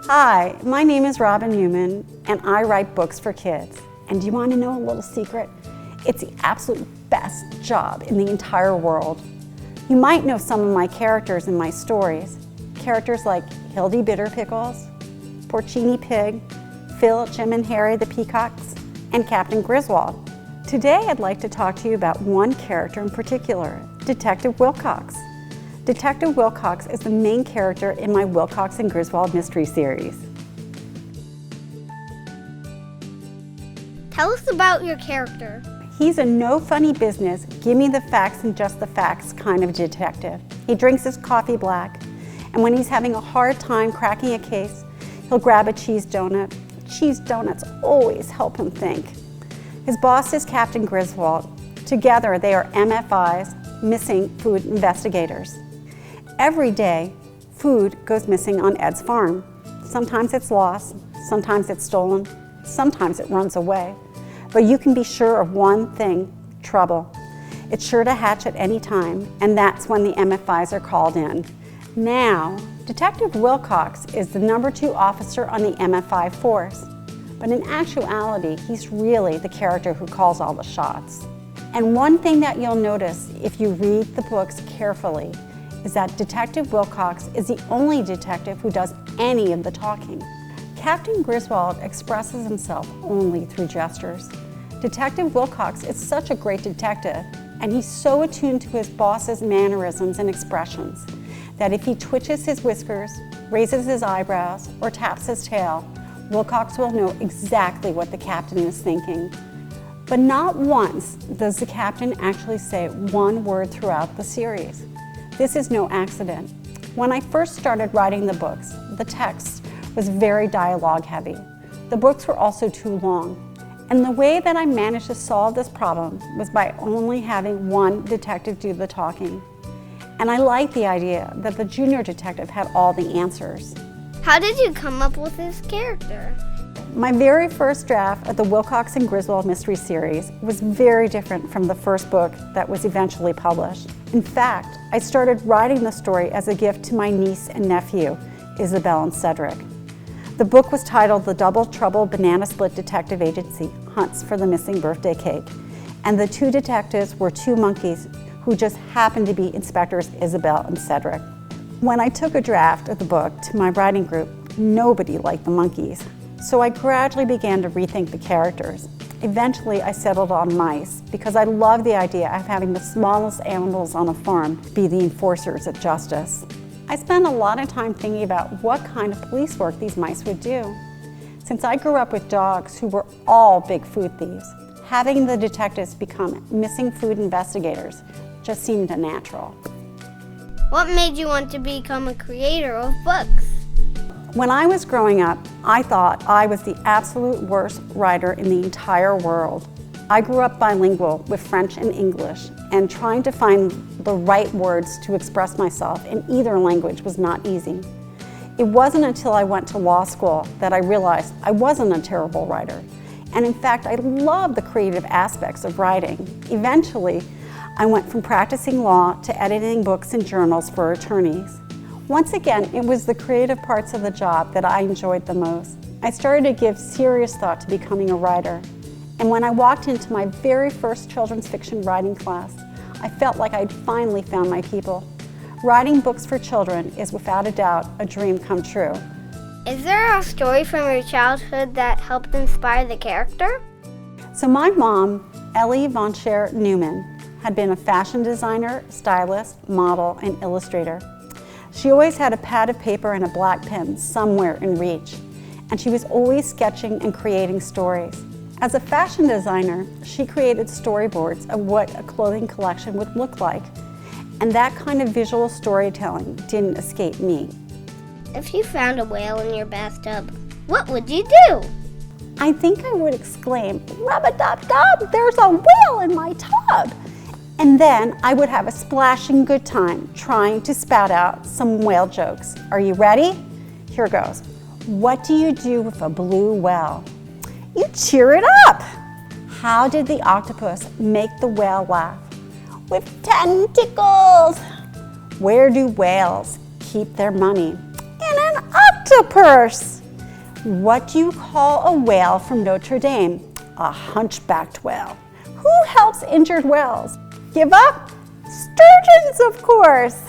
Hi, my name is Robin Newman, and I write books for kids. And do you want to know a little secret? It's the absolute best job in the entire world. You might know some of my characters in my stories. Characters like Hildy Bitterpickles, Porcini Pig, Phil, Jim, and Harry the Peacocks, and Captain Griswold. Today I'd like to talk to you about one character in particular, Detective Wilcox. Detective Wilcox is the main character in my Wilcox and Griswold mystery series. Tell us about your character. He's a no funny business, give me the facts and just the facts kind of detective. He drinks his coffee black, and when he's having a hard time cracking a case, he'll grab a cheese donut. Cheese donuts always help him think. His boss is Captain Griswold. Together they are MFIs, missing food investigators. Every day, food goes missing on Ed's farm. Sometimes it's lost, sometimes it's stolen, sometimes it runs away. But you can be sure of one thing, trouble. It's sure to hatch at any time, and that's when the MFIs are called in. Now, Detective Wilcox is the #2 officer on the MFI force, but in actuality, he's really the character who calls all the shots. And one thing that you'll notice if you read the books carefully is that Detective Wilcox is the only detective who does any of the talking. Captain Griswold expresses himself only through gestures. Detective Wilcox is such a great detective, and he's so attuned to his boss's mannerisms and expressions that if he twitches his whiskers, raises his eyebrows, or taps his tail, Wilcox will know exactly what the captain is thinking. But not once does the captain actually say one word throughout the series. This is no accident. When I first started writing the books, the text was very dialogue heavy. The books were also too long. And the way that I managed to solve this problem was by only having one detective do the talking. And I liked the idea that the junior detective had all the answers. How did you come up with this character? My very first draft of the Wilcox and Griswold mystery series was very different from the first book that was eventually published. In fact, I started writing the story as a gift to my niece and nephew, Isabel and Cedric. The book was titled The Double Trouble Banana Split Detective Agency Hunts for the Missing Birthday Cake, and the two detectives were two monkeys who just happened to be Inspectors Isabel and Cedric. When I took a draft of the book to my writing group, nobody liked the monkeys. So I gradually began to rethink the characters. Eventually, I settled on mice because I love the idea of having the smallest animals on a farm be the enforcers of justice. I spent a lot of time thinking about what kind of police work these mice would do. Since I grew up with dogs who were all big food thieves, having the detectives become missing food investigators just seemed natural. What made you want to become a creator of books? When I was growing up, I thought I was the absolute worst writer in the entire world. I grew up bilingual with French and English, and trying to find the right words to express myself in either language was not easy. It wasn't until I went to law school that I realized I wasn't a terrible writer. And in fact, I loved the creative aspects of writing. Eventually, I went from practicing law to editing books and journals for attorneys. Once again, it was the creative parts of the job that I enjoyed the most. I started to give serious thought to becoming a writer. And when I walked into my very first children's fiction writing class, I felt like I'd finally found my people. Writing books for children is without a doubt a dream come true. Is there a story from your childhood that helped inspire the character? So my mom, Ellie von Scher Newman, had been a fashion designer, stylist, model, and illustrator. She always had a pad of paper and a black pen somewhere in reach, and she was always sketching and creating stories. As a fashion designer, she created storyboards of what a clothing collection would look like, and that kind of visual storytelling didn't escape me. If you found a whale in your bathtub, what would you do? I think I would exclaim, "Rub-a-dub-dub, there's a whale in my tub!" And then I would have a splashing good time trying to spout out some whale jokes. Are you ready? Here goes. What do you do with a blue whale? You cheer it up. How did the octopus make the whale laugh? With tentacles. Where do whales keep their money? In an octopus. octopurse. What do you call a whale from Notre Dame? A hunchbacked whale. Who helps injured whales? Give up? Sturgeons, of course.